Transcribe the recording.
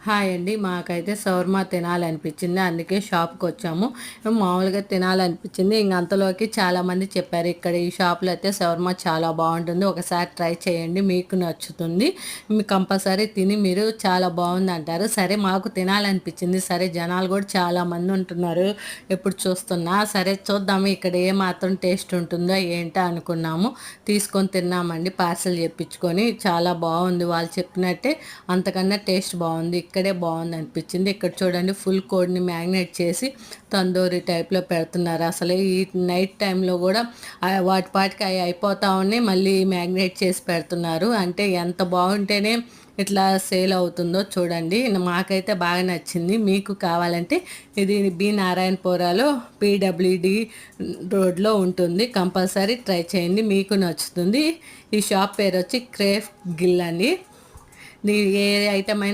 Hi అండి. మాకైతే shawarma తినాలనిపించింది. అందుకే షాప్‌కి వచ్చాము. మామూలుగా తినాలనిపించింది. ఇంక అంతలోకి చాలామంది చెప్పారు, ఇక్కడ ఈ షాప్‌లో అయితే షవర్మా చాలా బాగుంటుంది. ఒకసారి ట్రై చేయండి, మీకు నచ్చుతుంది. మీకు కంపల్సరీ తిని మీరు చాలా బాగుంది అంటారు. సరే మాకు తినాలనిపించింది. సరే జనాలు కూడా చాలామంది ఉంటున్నారు. ఎప్పుడు చూస్తున్నా సరే చూద్దాము ఇక్కడ ఏ మాత్రం టేస్ట్ ఉంటుందో ఏంటో అనుకున్నాము. తీసుకొని తిన్నామండి. పార్సల్ చేపించుకొని చాలా బాగుంది. వాళ్ళు చెప్పినట్టే అంతకన్నా టేస్ట్ బాగుంది. ఇక్కడే బాగుంది అనిపించింది. ఇక్కడ చూడండి ఫుల్ కోడిని మ్యాగ్నేట్ చేసి తందూరి టైప్లో పెడుతున్నారు. అసలు ఈ నైట్ టైంలో కూడా వాటి పాటికి అవి అయిపోతా ఉన్నాయి, మళ్ళీ మ్యాగ్నేట్ చేసి పెడుతున్నారు. అంటే ఎంత బాగుంటేనే ఇట్లా సేల్ అవుతుందో చూడండి. మాకైతే బాగా నచ్చింది. మీకు కావాలంటే ఇది బి నారాయణపురాలో పీడబ్ల్యూడి రోడ్లో ఉంటుంది. కంపల్సరీ ట్రై చేయండి, మీకు నచ్చుతుంది. ఈ షాప్ పేరు వచ్చి క్రేఫ్ గిల్ అండి. ఏ ఐటమ్ అయినా